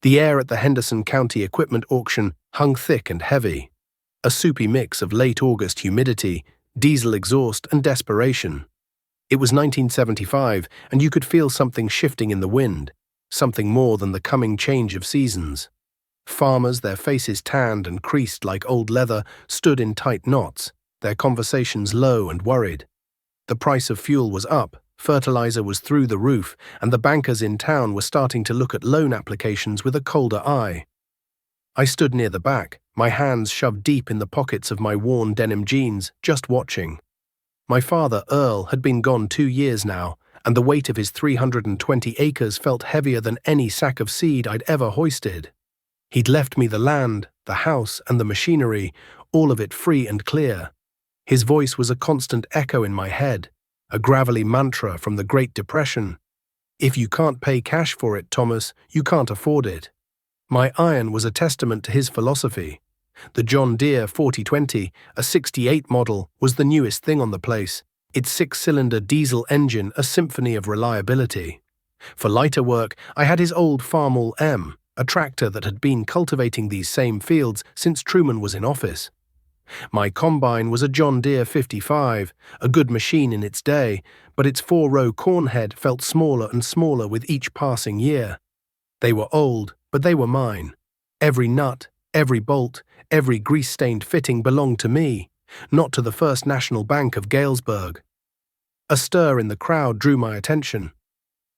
The air at the Henderson County Equipment Auction hung thick and heavy, a soupy mix of late August humidity, diesel exhaust, and desperation. It was 1975, and you could feel something shifting in the wind, something more than the coming change of seasons. Farmers, their faces tanned and creased like old leather, stood in tight knots, their conversations low and worried. The price of fuel was up, fertilizer was through the roof, and the bankers in town were starting to look at loan applications with a colder eye. I stood near the back, my hands shoved deep in the pockets of my worn denim jeans, just watching. My father, Earl, had been gone 2 years now, and the weight of his 320 acres felt heavier than any sack of seed I'd ever hoisted. He'd left me the land, the house, and the machinery, all of it free and clear. His voice was a constant echo in my head, a gravelly mantra from the Great Depression. If you can't pay cash for it, Thomas, you can't afford it. My iron was a testament to his philosophy. The John Deere 4020, a '68 model, was the newest thing on the place, its 6-cylinder diesel engine a symphony of reliability. For lighter work, I had his old Farmall M, a tractor that had been cultivating these same fields since Truman was in office. My combine was a John Deere 55, a good machine in its day, but its 4-row corn head felt smaller and smaller with each passing year. They were old, but they were mine. Every nut, every bolt, every grease-stained fitting belonged to me, not to the First National Bank of Galesburg. A stir in the crowd drew my attention.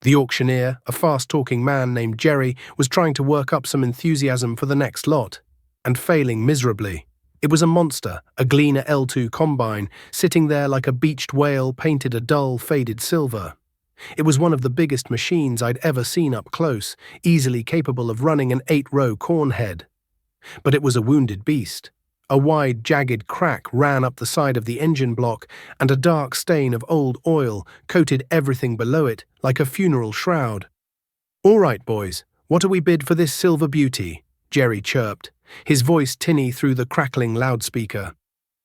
The auctioneer, a fast-talking man named Jerry, was trying to work up some enthusiasm for the next lot, and failing miserably. It was a monster, a Gleaner L2 combine, sitting there like a beached whale painted a dull, faded silver. It was one of the biggest machines I'd ever seen up close, easily capable of running an 8-row corn head. But it was a wounded beast. A wide, jagged crack ran up the side of the engine block, and a dark stain of old oil coated everything below it like a funeral shroud. "All right, boys, what do we bid for this silver beauty?" Jerry chirped, his voice tinny through the crackling loudspeaker.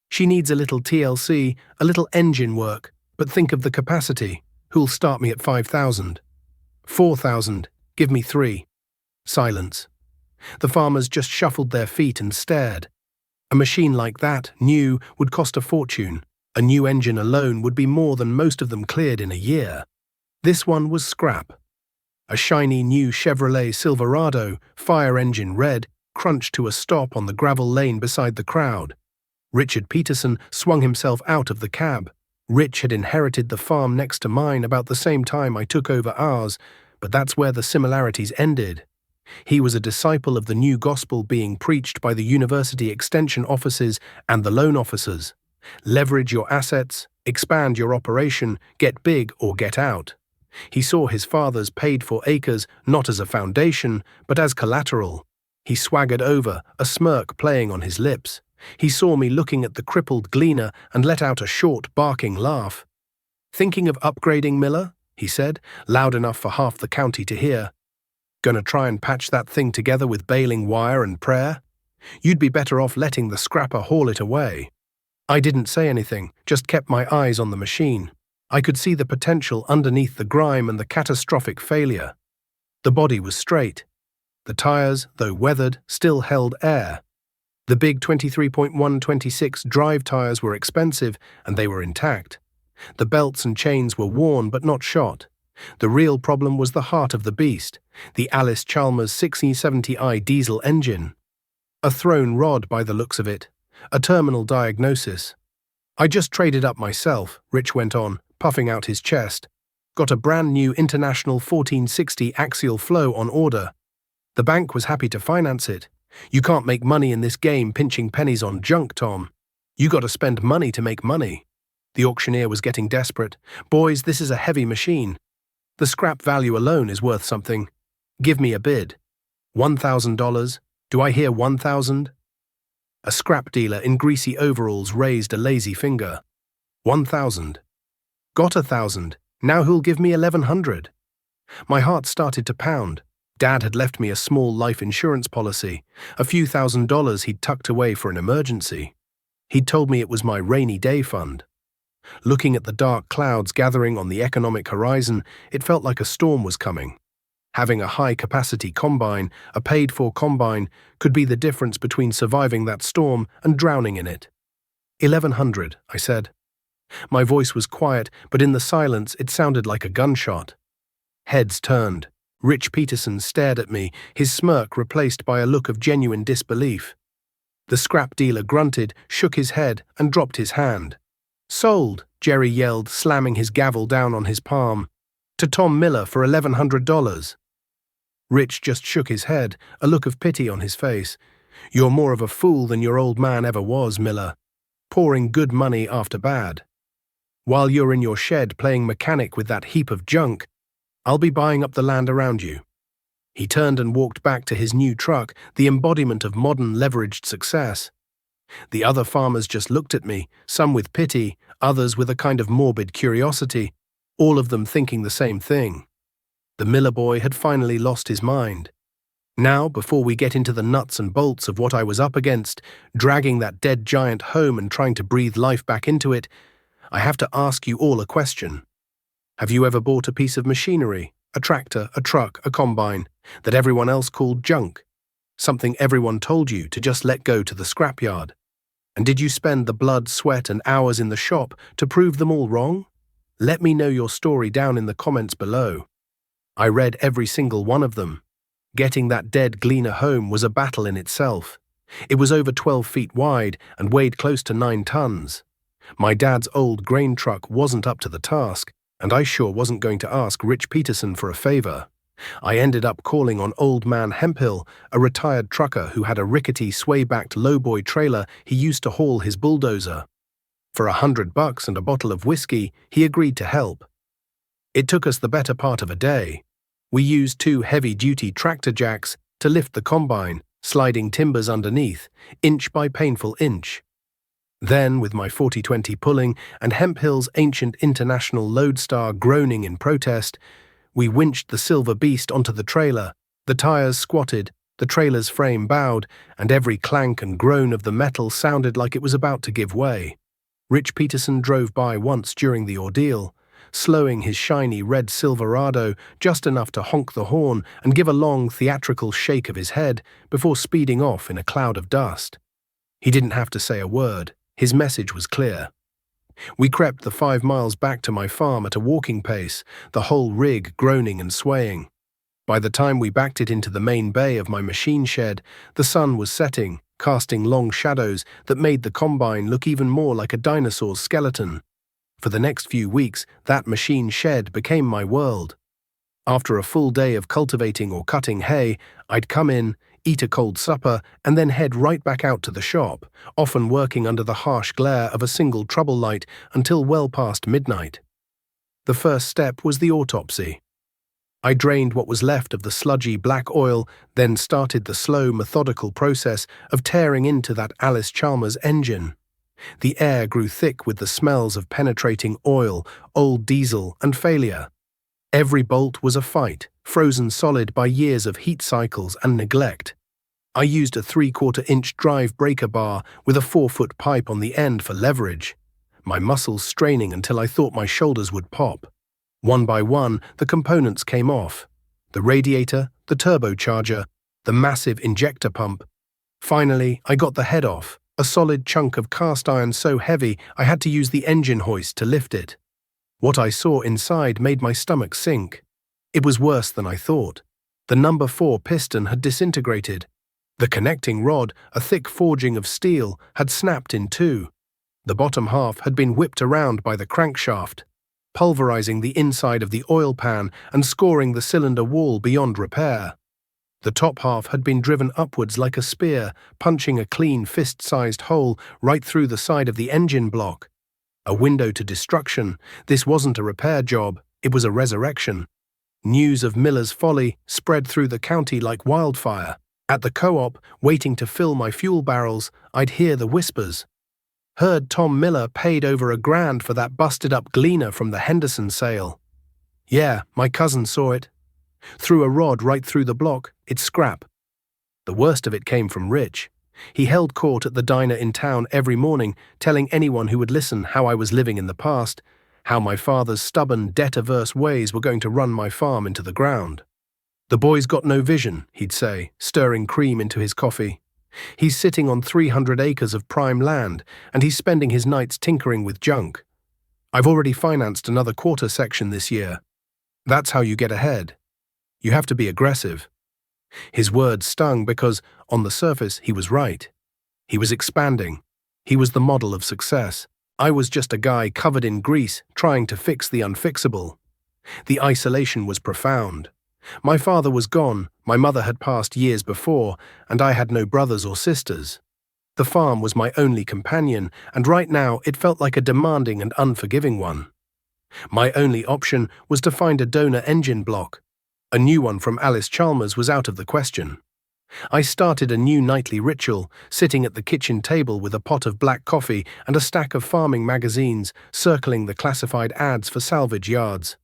"She needs a little TLC, a little engine work, but think of the capacity. Who'll start me at 5,000? 4,000. Give me 3. Silence. The farmers just shuffled their feet and stared. A machine like that, new, would cost a fortune. A new engine alone would be more than most of them cleared in a year. This one was scrap. A shiny new Chevrolet Silverado, fire engine red, crunched to a stop on the gravel lane beside the crowd. Richard Peterson swung himself out of the cab. Rich had inherited the farm next to mine about the same time I took over ours, but that's where the similarities ended. He was a disciple of the new gospel being preached by the university extension offices and the loan officers. Leverage your assets, expand your operation, get big or get out. He saw his father's paid-for acres not as a foundation, but as collateral. He swaggered over, a smirk playing on his lips. He saw me looking at the crippled Gleaner and let out a short, barking laugh. "Thinking of upgrading, Miller?" he said, loud enough for half the county to hear. "Gonna try and patch that thing together with baling wire and prayer? You'd be better off letting the scrapper haul it away." I didn't say anything, just kept my eyes on the machine. I could see the potential underneath the grime and the catastrophic failure. The body was straight. The tires, though weathered, still held air. The big 23.126 drive tires were expensive, and they were intact. The belts and chains were worn but not shot. The real problem was the heart of the beast, the Alice Chalmers 6070i diesel engine. A thrown rod by the looks of it, a terminal diagnosis. "I just traded up myself," Rich went on, puffing out his chest. "Got a brand new International 1460 axial flow on order. The bank was happy to finance it. You can't make money in this game pinching pennies on junk, Tom. You gotta spend money to make money." The auctioneer was getting desperate. "Boys, this is a heavy machine. The scrap value alone is worth something. Give me a bid. $1,000. Do I hear 1,000? A scrap dealer in greasy overalls raised a lazy finger. 1,000. Got 1,000. Now who'll give me 1,100? My heart started to pound. Dad had left me a small life insurance policy, a few $1,000s he'd tucked away for an emergency. He'd told me it was my rainy day fund. Looking at the dark clouds gathering on the economic horizon, it felt like a storm was coming. Having a high-capacity combine, a paid-for combine, could be the difference between surviving that storm and drowning in it. 1100, I said. My voice was quiet, but in the silence it sounded like a gunshot. Heads turned. Rich Peterson stared at me, his smirk replaced by a look of genuine disbelief. The scrap dealer grunted, shook his head, and dropped his hand. "Sold," Jerry yelled, slamming his gavel down on his palm. "To Tom Miller for $1,100. Rich just shook his head, a look of pity on his face. "You're more of a fool than your old man ever was, Miller. Pouring good money after bad. While you're in your shed playing mechanic with that heap of junk, I'll be buying up the land around you." He turned and walked back to his new truck, the embodiment of modern leveraged success. The other farmers just looked at me, some with pity, others with a kind of morbid curiosity, all of them thinking the same thing. The Miller boy had finally lost his mind. Now, before we get into the nuts and bolts of what I was up against, dragging that dead giant home and trying to breathe life back into it, I have to ask you all a question. Have you ever bought a piece of machinery, a tractor, a truck, a combine, that everyone else called junk? Something everyone told you to just let go to the scrapyard? And did you spend the blood, sweat, and hours in the shop to prove them all wrong? Let me know your story down in the comments below. I read every single one of them. Getting that dead Gleaner home was a battle in itself. It was over 12 feet wide and weighed close to 9 tons. My dad's old grain truck wasn't up to the task, and I sure wasn't going to ask Rich Peterson for a favor. I ended up calling on Old Man Hemphill, a retired trucker who had a rickety, sway-backed lowboy trailer he used to haul his bulldozer. For $100 and a bottle of whiskey, he agreed to help. It took us the better part of a day. We used 2 heavy-duty tractor jacks to lift the combine, sliding timbers underneath, inch by painful inch. Then, with my 40-20 pulling and Hemphill's ancient International Lodestar groaning in protest, we winched the silver beast onto the trailer. The tires squatted, the trailer's frame bowed, and every clank and groan of the metal sounded like it was about to give way. Rich Peterson drove by once during the ordeal, slowing his shiny red Silverado just enough to honk the horn and give a long theatrical shake of his head before speeding off in a cloud of dust. He didn't have to say a word. His message was clear. We crept the 5 miles back to my farm at a walking pace, the whole rig groaning and swaying. By the time we backed it into the main bay of my machine shed, the sun was setting, casting long shadows that made the combine look even more like a dinosaur's skeleton. For the next few weeks, that machine shed became my world. After a full day of cultivating or cutting hay, I'd come in, eat a cold supper, and then head right back out to the shop, often working under the harsh glare of a single trouble light until well past midnight. The first step was the autopsy. I drained what was left of the sludgy black oil, then started the slow, methodical process of tearing into that Alice Chalmers engine. The air grew thick with the smells of penetrating oil, old diesel, and failure. Every bolt was a fight, frozen solid by years of heat cycles and neglect. I used a 3/4-inch drive breaker bar with a 4-foot pipe on the end for leverage, my muscles straining until I thought my shoulders would pop. One by one, the components came off. The radiator, the turbocharger, the massive injector pump. Finally, I got the head off, a solid chunk of cast iron so heavy I had to use the engine hoist to lift it. What I saw inside made my stomach sink. It was worse than I thought. The number 4 piston had disintegrated. The connecting rod, a thick forging of steel, had snapped in 2. The bottom half had been whipped around by the crankshaft, pulverizing the inside of the oil pan and scoring the cylinder wall beyond repair. The top half had been driven upwards like a spear, punching a clean fist-sized hole right through the side of the engine block. A window to destruction. This wasn't a repair job, it was a resurrection. News of Miller's folly spread through the county like wildfire. At the co-op, waiting to fill my fuel barrels, I'd hear the whispers. Heard Tom Miller paid over $1,000 for that busted-up Gleaner from the Henderson sale. Yeah, my cousin saw it. Threw a rod right through the block, it's scrap. The worst of it came from Rich. He held court at the diner in town every morning, telling anyone who would listen how I was living in the past, how my father's stubborn, debt-averse ways were going to run my farm into the ground. "The boy's got no vision," he'd say, stirring cream into his coffee. "He's sitting on 300 acres of prime land, and he's spending his nights tinkering with junk. I've already financed another quarter section this year. That's how you get ahead. You have to be aggressive." His words stung because, on the surface, he was right. He was expanding. He was the model of success. I was just a guy covered in grease trying to fix the unfixable. The isolation was profound. My father was gone, my mother had passed years before, and I had no brothers or sisters. The farm was my only companion, and right now it felt like a demanding and unforgiving one. My only option was to find a donor engine block. A new one from Alice Chalmers was out of the question. I started a new nightly ritual, sitting at the kitchen table with a pot of black coffee and a stack of farming magazines, circling the classified ads for salvage yards.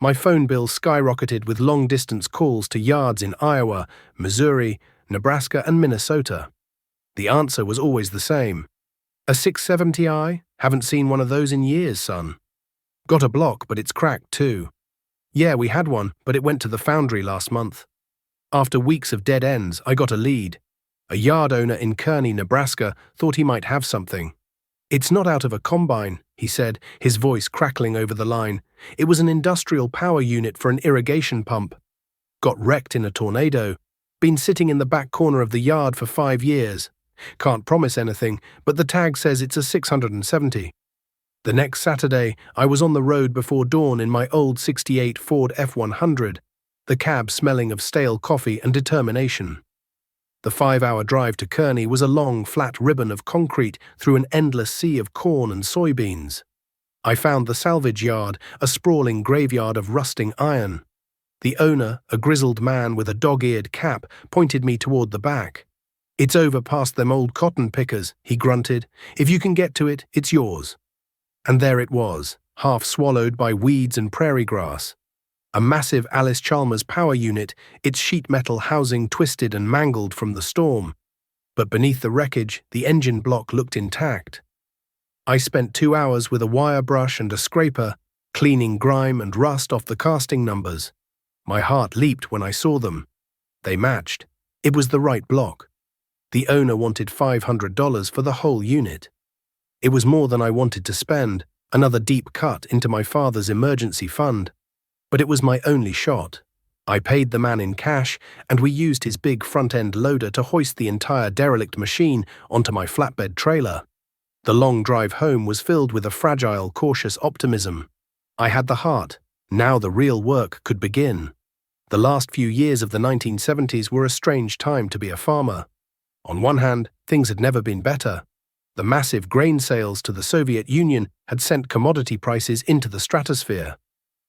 My phone bill skyrocketed with long-distance calls to yards in Iowa, Missouri, Nebraska, and Minnesota. The answer was always the same. "A 670i? Haven't seen one of those in years, son." "Got a block, but it's cracked too." "Yeah, we had one, but it went to the foundry last month." After weeks of dead ends, I got a lead. A yard owner in Kearney, Nebraska, thought he might have something. "It's not out of a combine," he said, his voice crackling over the line. "It was an industrial power unit for an irrigation pump. Got wrecked in a tornado. Been sitting in the back corner of the yard for 5 years. Can't promise anything, but the tag says it's a 670. The next Saturday, I was on the road before dawn in my old '68 Ford F100, the cab smelling of stale coffee and determination. The 5-hour drive to Kearney was a long, flat ribbon of concrete through an endless sea of corn and soybeans. I found the salvage yard, a sprawling graveyard of rusting iron. The owner, a grizzled man with a dog-eared cap, pointed me toward the back. "It's over past them old cotton pickers," he grunted. "If you can get to it, it's yours." And there it was, half swallowed by weeds and prairie grass. A massive Alice Chalmers power unit, its sheet metal housing twisted and mangled from the storm. But beneath the wreckage, the engine block looked intact. I spent 2 hours with a wire brush and a scraper, cleaning grime and rust off the casting numbers. My heart leaped when I saw them. They matched. It was the right block. The owner wanted $500 for the whole unit. It was more than I wanted to spend, another deep cut into my father's emergency fund. But it was my only shot. I paid the man in cash, and we used his big front-end loader to hoist the entire derelict machine onto my flatbed trailer. The long drive home was filled with a fragile, cautious optimism. I had the heart. Now the real work could begin. The last few years of the 1970s were a strange time to be a farmer. On one hand, things had never been better. The massive grain sales to the Soviet Union had sent commodity prices into the stratosphere.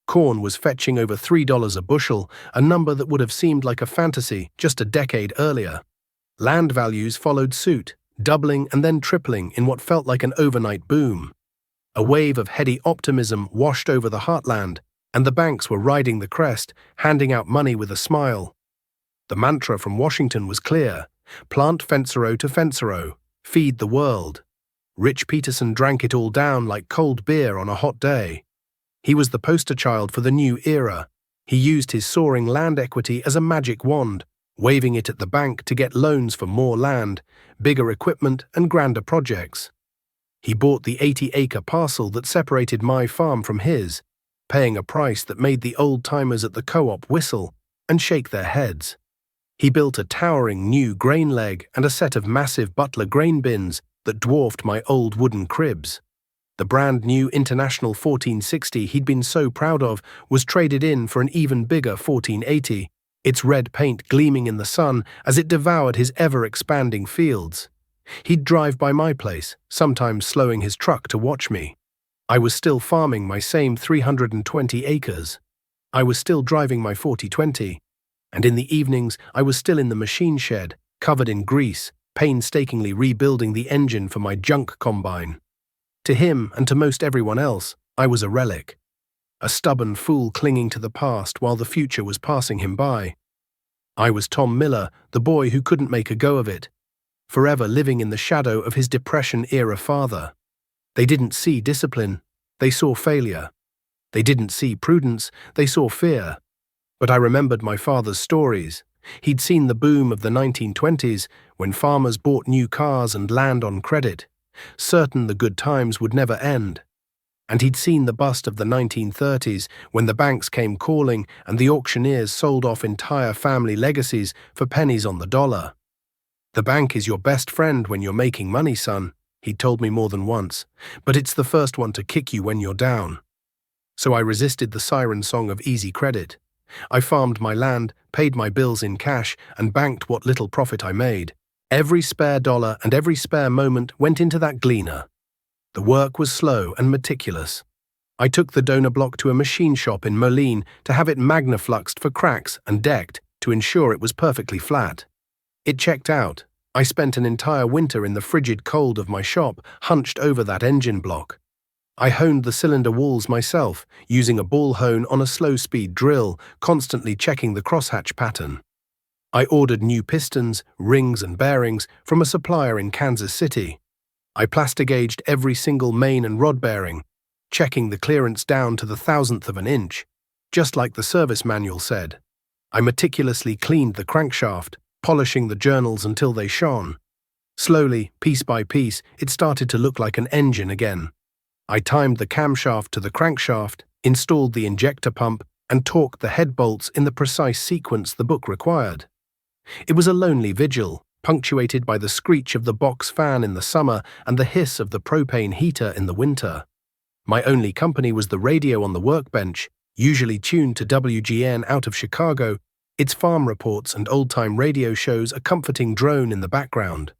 Corn was fetching over $3 a bushel, a number that would have seemed like a fantasy just a decade earlier. Land values followed suit, doubling and then tripling in what felt like an overnight boom. A wave of heady optimism washed over the heartland, and the banks were riding the crest, handing out money with a smile. The mantra from Washington was clear: plant Fensero to Fensero, feed the world. Rich Peterson drank it all down like cold beer on a hot day. He was the poster child for the new era. He used his soaring land equity as a magic wand, waving it at the bank to get loans for more land, bigger equipment, and grander projects. He bought the 80-acre parcel that separated my farm from his, paying a price that made the old-timers at the co-op whistle and shake their heads. He built a towering new grain leg and a set of massive Butler grain bins that dwarfed my old wooden cribs. The brand-new International 1460 he'd been so proud of was traded in for an even bigger 1480, its red paint gleaming in the sun as it devoured his ever-expanding fields. He'd drive by my place, sometimes slowing his truck to watch me. I was still farming my same 320 acres. I was still driving my 4020. And in the evenings, I was still in the machine shed, covered in grease, painstakingly rebuilding the engine for my junk combine. To him, and to most everyone else, I was a relic. A stubborn fool clinging to the past while the future was passing him by. I was Tom Miller, the boy who couldn't make a go of it, forever living in the shadow of his Depression-era father. They didn't see discipline, they saw failure. They didn't see prudence, they saw fear. But I remembered my father's stories. He'd seen the boom of the 1920s when farmers bought new cars and land on credit, certain the good times would never end. And he'd seen the bust of the 1930s when the banks came calling and the auctioneers sold off entire family legacies for pennies on the dollar. "The bank is your best friend when you're making money, son," he'd told me more than once, "but it's the first one to kick you when you're down." So I resisted the siren song of easy credit. I farmed my land, paid my bills in cash, and banked what little profit I made. Every spare dollar and every spare moment went into that gleaner. The work was slow and meticulous. I took the donor block to a machine shop in Moline to have it magnafluxed for cracks and decked to ensure it was perfectly flat. It checked out. I spent an entire winter in the frigid cold of my shop, hunched over that engine block. I honed the cylinder walls myself, using a ball hone on a slow-speed drill, constantly checking the crosshatch pattern. I ordered new pistons, rings and bearings from a supplier in Kansas City. I plastigauged every single main and rod bearing, checking the clearance down to the thousandth of an inch, just like the service manual said. I meticulously cleaned the crankshaft, polishing the journals until they shone. Slowly, piece by piece, it started to look like an engine again. I timed the camshaft to the crankshaft, installed the injector pump, and torqued the head bolts in the precise sequence the book required. It was a lonely vigil, punctuated by the screech of the box fan in the summer and the hiss of the propane heater in the winter. My only company was the radio on the workbench, usually tuned to WGN out of Chicago, its farm reports and old-time radio shows a comforting drone in the background.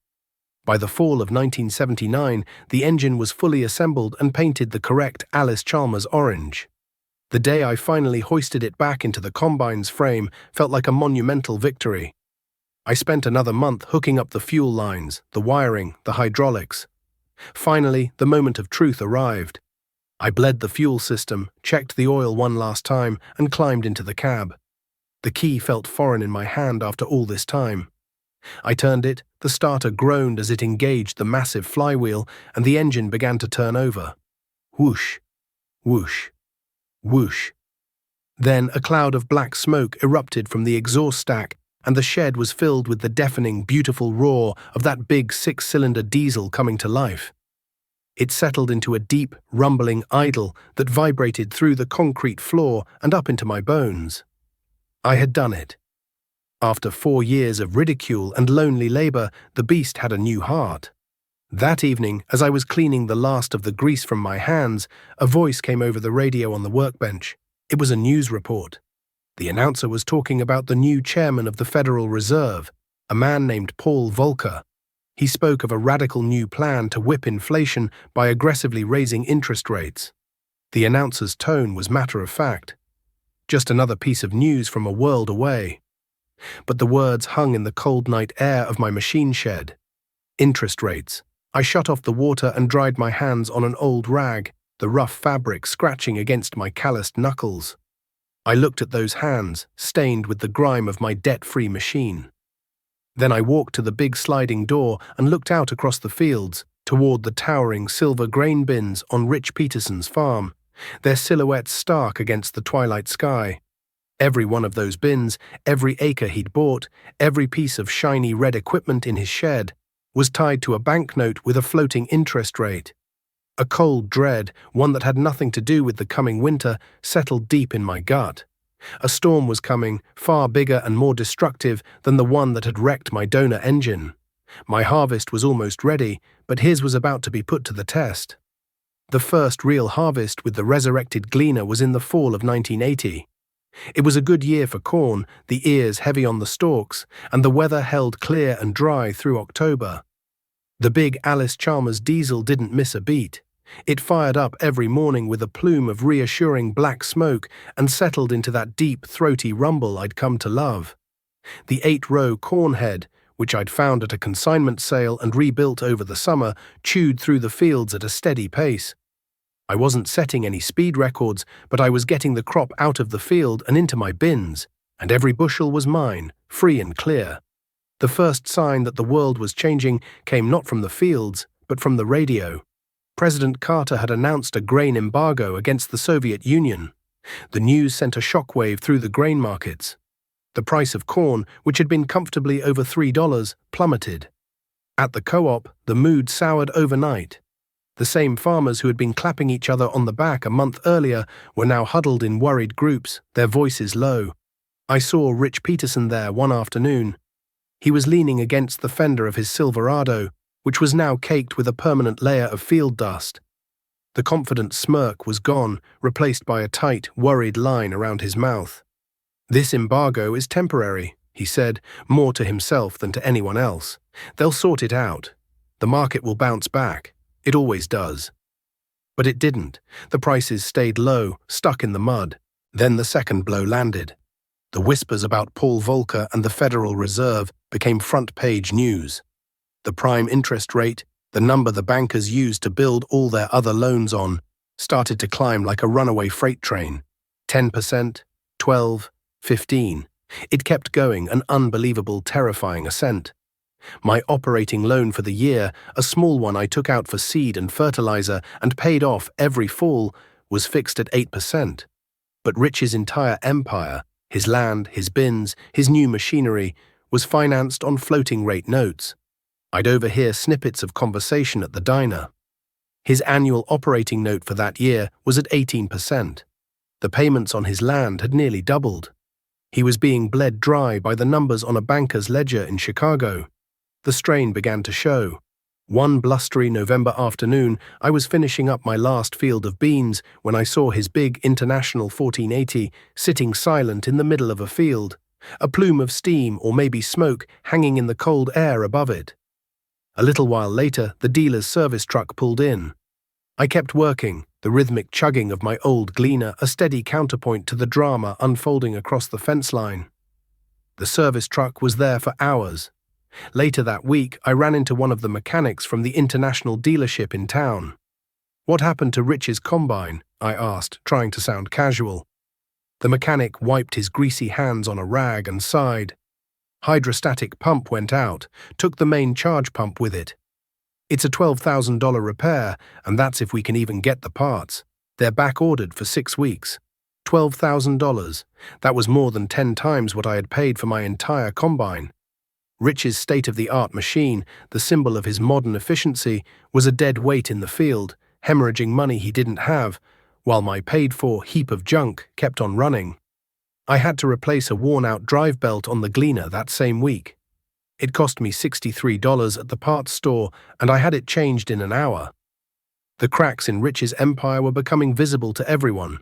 By the fall of 1979, the engine was fully assembled and painted the correct Alice Chalmers orange. The day I finally hoisted it back into the combine's frame felt like a monumental victory. I spent another month hooking up the fuel lines, the wiring, the hydraulics. Finally, the moment of truth arrived. I bled the fuel system, checked the oil one last time, and climbed into the cab. The key felt foreign in my hand after all this time. I turned it, the starter groaned as it engaged the massive flywheel, and the engine began to turn over. Whoosh, whoosh, whoosh. Then a cloud of black smoke erupted from the exhaust stack, and the shed was filled with the deafening, beautiful roar of that big six-cylinder diesel coming to life. It settled into a deep, rumbling idle that vibrated through the concrete floor and up into my bones. I had done it. After 4 years of ridicule and lonely labor, the beast had a new heart. That evening, as I was cleaning the last of the grease from my hands, a voice came over the radio on the workbench. It was a news report. The announcer was talking about the new chairman of the Federal Reserve, a man named Paul Volcker. He spoke of a radical new plan to whip inflation by aggressively raising interest rates. The announcer's tone was matter-of-fact. Just another piece of news from a world away. But the words hung in the cold night air of my machine shed. Interest rates. I shut off the water and dried my hands on an old rag, the rough fabric scratching against my calloused knuckles. I looked at those hands, stained with the grime of my debt-free machine. Then I walked to the big sliding door and looked out across the fields, toward the towering silver grain bins on Rich Peterson's farm, their silhouettes stark against the twilight sky. Every one of those bins, every acre he'd bought, every piece of shiny red equipment in his shed, was tied to a banknote with a floating interest rate. A cold dread, one that had nothing to do with the coming winter, settled deep in my gut. A storm was coming, far bigger and more destructive than the one that had wrecked my donor engine. My harvest was almost ready, but his was about to be put to the test. The first real harvest with the resurrected gleaner was in the fall of 1980. It was a good year for corn, the ears heavy on the stalks, and the weather held clear and dry through October. The big Alice Chalmers diesel didn't miss a beat. It fired up every morning with a plume of reassuring black smoke and settled into that deep, throaty rumble I'd come to love. The 8-row corn head, which I'd found at a consignment sale and rebuilt over the summer, chewed through the fields at a steady pace. I wasn't setting any speed records, but I was getting the crop out of the field and into my bins, and every bushel was mine, free and clear. The first sign that the world was changing came not from the fields, but from the radio. President Carter had announced a grain embargo against the Soviet Union. The news sent a shockwave through the grain markets. The price of corn, which had been comfortably over $3, plummeted. At the co-op, the mood soured overnight. The same farmers who had been clapping each other on the back a month earlier were now huddled in worried groups, their voices low. I saw Rich Peterson there one afternoon. He was leaning against the fender of his Silverado, which was now caked with a permanent layer of field dust. The confident smirk was gone, replaced by a tight, worried line around his mouth. "This embargo is temporary," he said, more to himself than to anyone else. "They'll sort it out. The market will bounce back. It always does." But it didn't. The prices stayed low, stuck in the mud. Then the second blow landed. The whispers about Paul Volcker and the Federal Reserve became front-page news. The prime interest rate, the number the bankers used to build all their other loans on, started to climb like a runaway freight train. 10%, 12, 15. It kept going, an unbelievable, terrifying ascent. My operating loan for the year, a small one I took out for seed and fertilizer and paid off every fall, was fixed at 8%. But Rich's entire empire, his land, his bins, his new machinery, was financed on floating-rate notes. I'd overhear snippets of conversation at the diner. His annual operating note for that year was at 18%. The payments on his land had nearly doubled. He was being bled dry by the numbers on a banker's ledger in Chicago. The strain began to show. One blustery November afternoon, I was finishing up my last field of beans when I saw his big International 1480 sitting silent in the middle of a field, a plume of steam or maybe smoke hanging in the cold air above it. A little while later, the dealer's service truck pulled in. I kept working, the rhythmic chugging of my old Gleaner a steady counterpoint to the drama unfolding across the fence line. The service truck was there for hours. Later that week, I ran into one of the mechanics from the international dealership in town. "What happened to Rich's combine?" I asked, trying to sound casual. The mechanic wiped his greasy hands on a rag and sighed. "Hydrostatic pump went out, took the main charge pump with it. It's a $12,000 repair, and that's if we can even get the parts. They're back-ordered for 6 weeks. $12,000. That was more than 10 times what I had paid for my entire combine." Rich's state-of-the-art machine, the symbol of his modern efficiency, was a dead weight in the field, hemorrhaging money he didn't have, while my paid-for heap of junk kept on running. I had to replace a worn-out drive belt on the Gleaner that same week. It cost me $63 at the parts store, and I had it changed in an hour. The cracks in Rich's empire were becoming visible to everyone.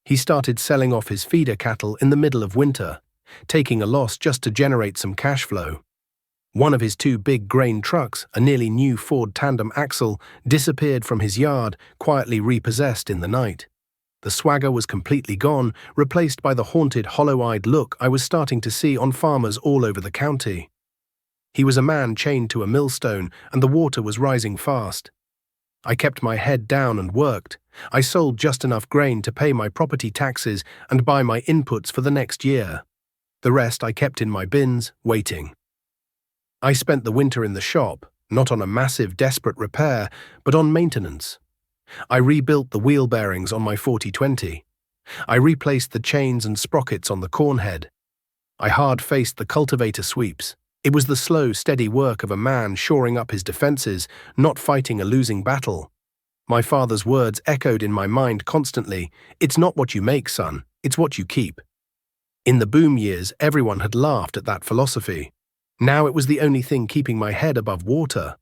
He started selling off his feeder cattle in the middle of winter, taking a loss just to generate some cash flow. One of his 2 big grain trucks, a nearly new Ford tandem axle, disappeared from his yard, quietly repossessed in the night. The swagger was completely gone, replaced by the haunted, hollow-eyed look I was starting to see on farmers all over the county. He was a man chained to a millstone, and the water was rising fast. I kept my head down and worked. I sold just enough grain to pay my property taxes and buy my inputs for the next year. The rest I kept in my bins, waiting. I spent the winter in the shop, not on a massive, desperate repair, but on maintenance. I rebuilt the wheel bearings on my 4020. I replaced the chains and sprockets on the corn head. I hard-faced the cultivator sweeps. It was the slow, steady work of a man shoring up his defenses, not fighting a losing battle. My father's words echoed in my mind constantly. "It's not what you make, son, it's what you keep." In the boom years, everyone had laughed at that philosophy. Now it was the only thing keeping my head above water.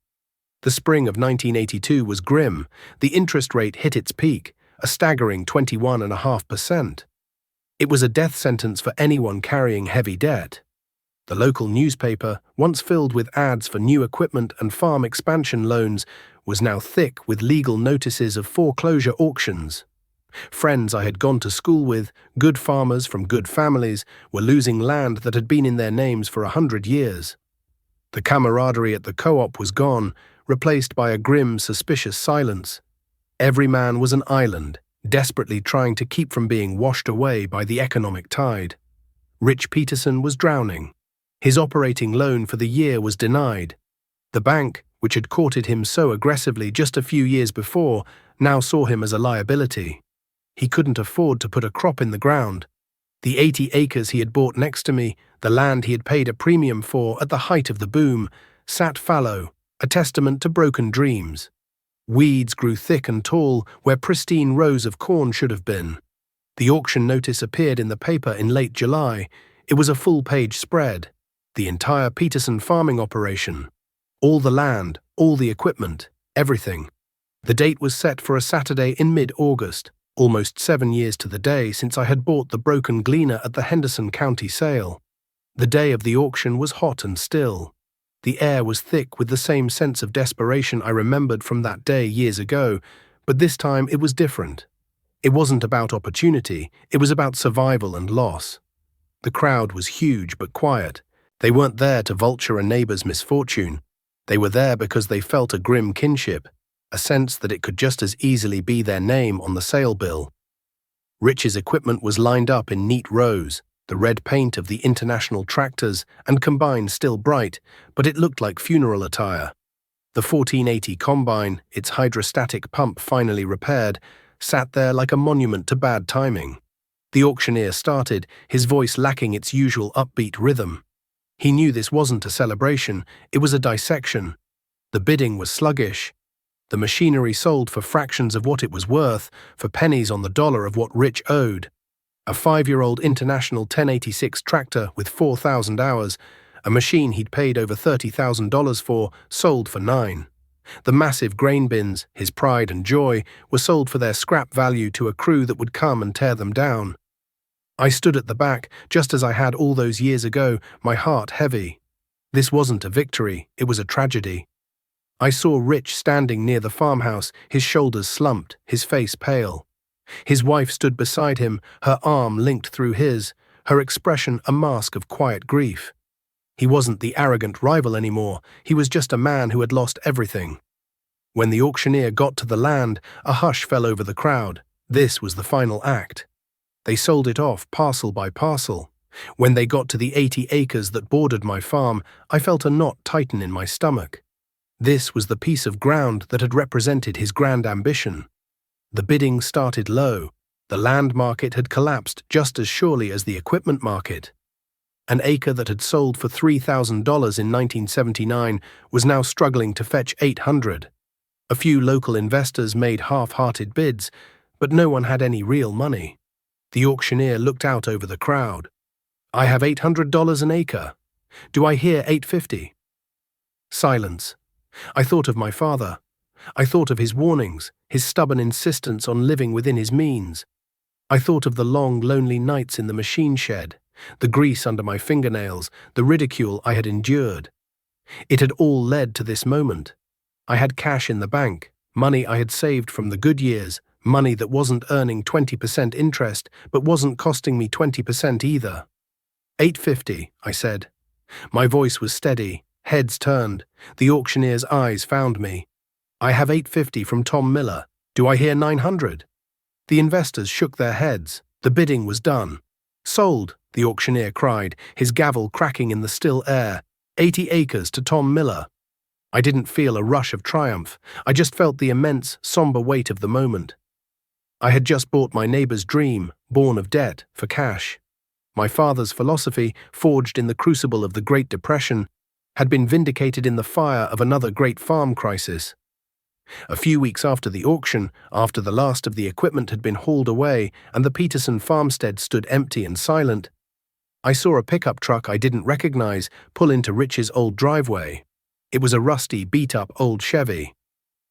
The spring of 1982 was grim. The interest rate hit its peak, a staggering 21.5%. It was a death sentence for anyone carrying heavy debt. The local newspaper, once filled with ads for new equipment and farm expansion loans, was now thick with legal notices of foreclosure auctions. Friends I had gone to school with, good farmers from good families, were losing land that had been in their names for 100 years. The camaraderie at the co-op was gone, replaced by a grim, suspicious silence. Every man was an island, desperately trying to keep from being washed away by the economic tide. Rich Peterson was drowning. His operating loan for the year was denied. The bank, which had courted him so aggressively just a few years before, now saw him as a liability. He couldn't afford to put a crop in the ground. The 80 acres he had bought next to me, the land he had paid a premium for at the height of the boom, sat fallow, a testament to broken dreams. Weeds grew thick and tall where pristine rows of corn should have been. The auction notice appeared in the paper in late July. It was a full-page spread. The entire Peterson farming operation. All the land, all the equipment, everything. The date was set for a Saturday in mid-August, almost 7 years to the day since I had bought the broken gleaner at the Henderson County sale. The day of the auction was hot and still. The air was thick with the same sense of desperation I remembered from that day years ago, but this time it was different. It wasn't about opportunity, it was about survival and loss. The crowd was huge but quiet. They weren't there to vulture a neighbor's misfortune. They were there because they felt a grim kinship, a sense that it could just as easily be their name on the sale bill. Rich's equipment was lined up in neat rows, the red paint of the International tractors and combine still bright, but it looked like funeral attire. The 1480 combine, its hydrostatic pump finally repaired, sat there like a monument to bad timing. The auctioneer started, his voice lacking its usual upbeat rhythm. He knew this wasn't a celebration, it was a dissection. The bidding was sluggish. The machinery sold for fractions of what it was worth, for pennies on the dollar of what Rich owed. A 5-year-old International 1086 tractor with 4,000 hours, a machine he'd paid over $30,000 for, sold for $9,000. The massive grain bins, his pride and joy, were sold for their scrap value to a crew that would come and tear them down. I stood at the back, just as I had all those years ago, my heart heavy. This wasn't a victory, it was a tragedy. I saw Rich standing near the farmhouse, his shoulders slumped, his face pale. His wife stood beside him, her arm linked through his, her expression a mask of quiet grief. He wasn't the arrogant rival anymore, he was just a man who had lost everything. When the auctioneer got to the land, a hush fell over the crowd. This was the final act. They sold it off parcel by parcel. When they got to the 80 acres that bordered my farm, I felt a knot tighten in my stomach. This was the piece of ground that had represented his grand ambition. The bidding started low. The land market had collapsed just as surely as the equipment market. An acre that had sold for $3,000 in 1979 was now struggling to fetch $800. A few local investors made half-hearted bids, but no one had any real money. The auctioneer looked out over the crowd. "I have $800 an acre. Do I hear $850?" Silence. I thought of my father. I thought of his warnings, his stubborn insistence on living within his means. I thought of the long, lonely nights in the machine shed, the grease under my fingernails, the ridicule I had endured. It had all led to this moment. I had cash in the bank, money I had saved from the good years, money that wasn't earning 20% interest, but wasn't costing me 20% either. $850, I said. My voice was steady, heads turned. The auctioneer's eyes found me. "I have $850 from Tom Miller. Do I hear $900? The investors shook their heads. The bidding was done. "Sold," the auctioneer cried, his gavel cracking in the still air. 80 acres to Tom Miller. I didn't feel a rush of triumph. I just felt the immense, somber weight of the moment. I had just bought my neighbor's dream, born of debt, for cash. My father's philosophy, forged in the crucible of the Great Depression, had been vindicated in the fire of another great farm crisis. A few weeks after the auction, after the last of the equipment had been hauled away and the Peterson farmstead stood empty and silent, I saw a pickup truck I didn't recognize pull into Rich's old driveway. It was a rusty, beat-up old Chevy.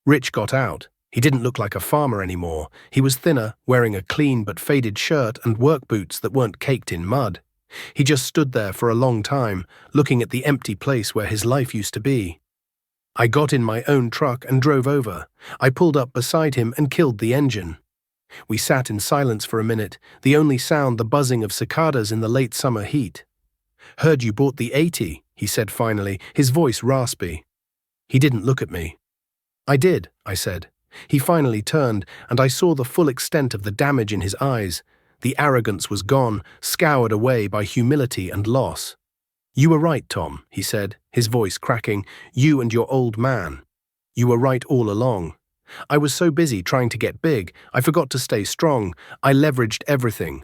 Rich got out. He didn't look like a farmer anymore. He was thinner, wearing a clean but faded shirt and work boots that weren't caked in mud. He just stood there for a long time, looking at the empty place where his life used to be. I got in my own truck and drove over. I pulled up beside him and killed the engine. We sat in silence for a minute, the only sound the buzzing of cicadas in the late summer heat. "Heard you bought the 80, he said finally, his voice raspy. He didn't look at me. "I did," I said. He finally turned, and I saw the full extent of the damage in his eyes. The arrogance was gone, scoured away by humility and loss. "You were right, Tom," he said, his voice cracking. "You and your old man. You were right all along. I was so busy trying to get big, I forgot to stay strong. I leveraged everything.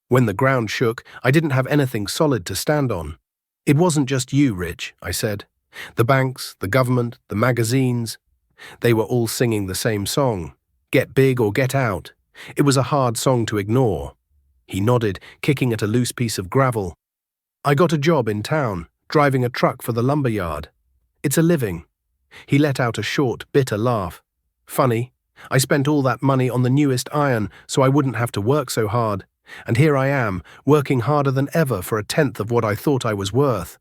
When the ground shook, I didn't have anything solid to stand on. It wasn't just you, Rich, I said. The banks, the government, the magazines, they were all singing the same song. Get big or get out. It was a hard song to ignore. He nodded, kicking at a loose piece of gravel. I got a job in town, driving a truck for the lumber yard. It's a living. He let out a short, bitter laugh. Funny, I spent all that money on the newest iron so I wouldn't have to work so hard. And here I am, working harder than ever for a tenth of what I thought I was worth.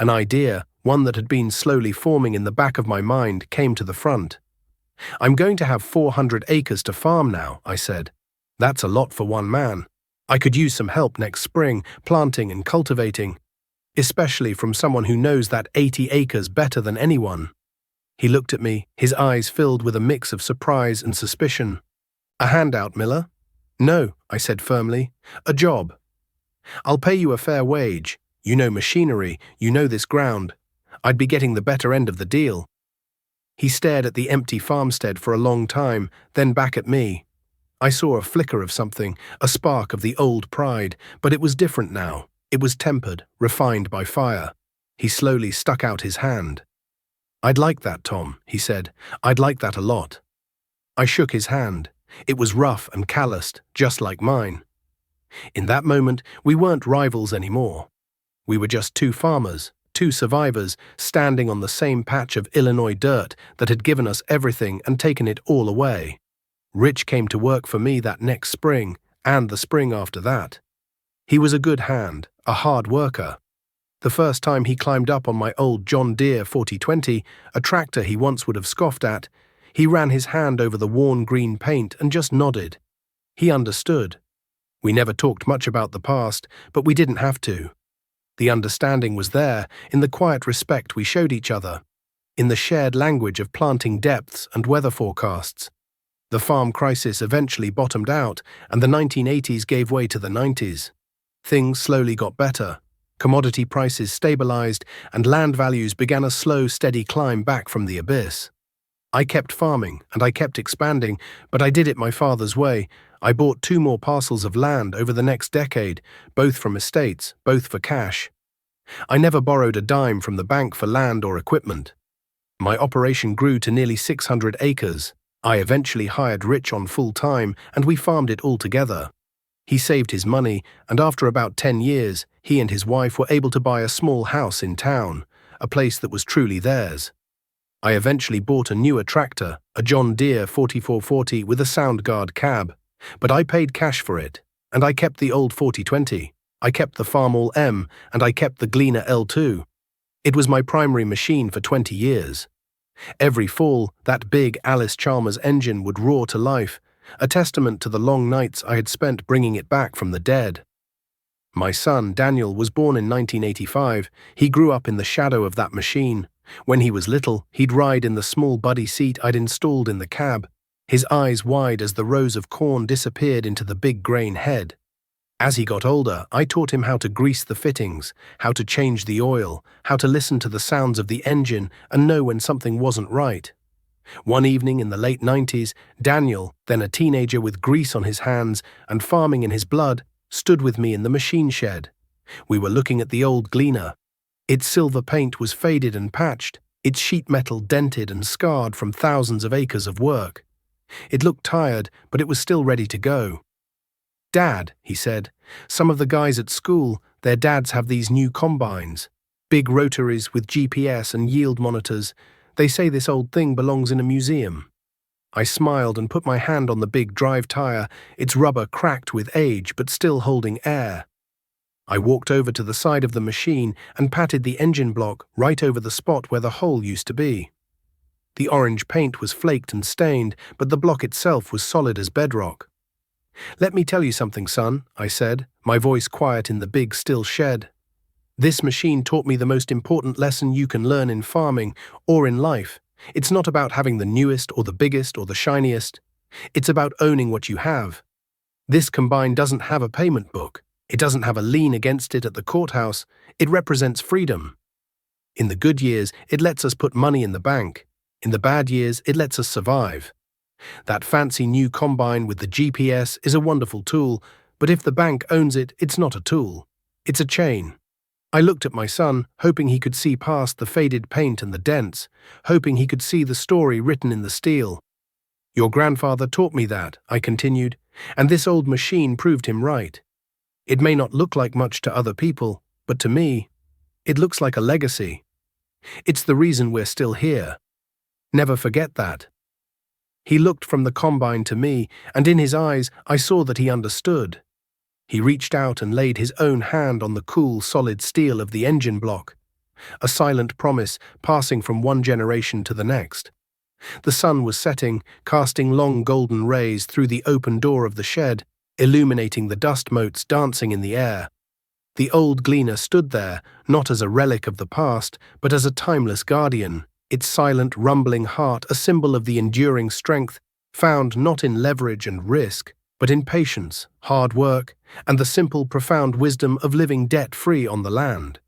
An idea, one that had been slowly forming in the back of my mind, came to the front. I'm going to have 400 acres to farm now, I said. That's a lot for one man. I could use some help next spring, planting and cultivating, especially from someone who knows that 80 acres better than anyone. He looked at me, his eyes filled with a mix of surprise and suspicion. A handout, Miller? No, I said firmly. A job. I'll pay you a fair wage. You know machinery, you know this ground. I'd be getting the better end of the deal. He stared at the empty farmstead for a long time, then back at me. I saw a flicker of something, a spark of the old pride, but it was different now. It was tempered, refined by fire. He slowly stuck out his hand. I'd like that, Tom, he said. I'd like that a lot. I shook his hand. It was rough and calloused, just like mine. In that moment, we weren't rivals anymore. We were just two farmers, two survivors, standing on the same patch of Illinois dirt that had given us everything and taken it all away. Rich came to work for me that next spring, and the spring after that. He was a good hand, a hard worker. The first time he climbed up on my old John Deere 4020, a tractor he once would have scoffed at, he ran his hand over the worn green paint and just nodded. He understood. We never talked much about the past, but we didn't have to. The understanding was there, in the quiet respect we showed each other, in the shared language of planting depths and weather forecasts. The farm crisis eventually bottomed out, and the 1980s gave way to the 90s. Things slowly got better. Commodity prices stabilized, and land values began a slow, steady climb back from the abyss. I kept farming, and I kept expanding, but I did it my father's way. I bought 2 more parcels of land over the next decade, both from estates, both for cash. I never borrowed a dime from the bank for land or equipment. My operation grew to nearly 600 acres. I eventually hired Rich on full-time, and we farmed it all together. He saved his money, and after about 10 years, he and his wife were able to buy a small house in town, a place that was truly theirs. I eventually bought a newer tractor, a John Deere 4440 with a Soundguard cab, but I paid cash for it, and I kept the old 4020. I kept the Farmall M, and I kept the Gleaner L2. It was my primary machine for 20 years. Every fall, that big Alice Chalmers engine would roar to life, a testament to the long nights I had spent bringing it back from the dead. My son, Daniel, was born in 1985. He grew up in the shadow of that machine. When he was little, he'd ride in the small buddy seat I'd installed in the cab, his eyes wide as the rows of corn disappeared into the big grain head. As he got older, I taught him how to grease the fittings, how to change the oil, how to listen to the sounds of the engine and know when something wasn't right. One evening in the late 90s, Daniel, then a teenager with grease on his hands and farming in his blood, stood with me in the machine shed. We were looking at the old Gleaner. Its silver paint was faded and patched, its sheet metal dented and scarred from thousands of acres of work. It looked tired, but it was still ready to go. "Dad," he said, "some of the guys at school, their dads have these new combines. Big rotaries with GPS and yield monitors. They say this old thing belongs in a museum." I smiled and put my hand on the big drive tire, its rubber cracked with age but still holding air. I walked over to the side of the machine and patted the engine block right over the spot where the hole used to be. The orange paint was flaked and stained, but the block itself was solid as bedrock. "Let me tell you something, son," I said, my voice quiet in the big, still shed. "This machine taught me the most important lesson you can learn in farming or in life. It's not about having the newest or the biggest or the shiniest. It's about owning what you have. This combine doesn't have a payment book. It doesn't have a lien against it at the courthouse. It represents freedom. In the good years, it lets us put money in the bank. In the bad years, it lets us survive. That fancy new combine with the GPS is a wonderful tool, but if the bank owns it, it's not a tool. It's a chain. I looked at my son, hoping he could see past the faded paint and the dents, hoping he could see the story written in the steel. Your grandfather taught me that, I continued, and this old machine proved him right. It may not look like much to other people, but to me, it looks like a legacy. It's the reason we're still here. Never forget that. He looked from the combine to me, and in his eyes I saw that he understood. He reached out and laid his own hand on the cool, solid steel of the engine block, a silent promise passing from one generation to the next. The sun was setting, casting long golden rays through the open door of the shed, illuminating the dust motes dancing in the air. The old gleaner stood there, not as a relic of the past, but as a timeless guardian, its silent, rumbling heart a symbol of the enduring strength found not in leverage and risk, but in patience, hard work, and the simple, profound wisdom of living debt-free on the land.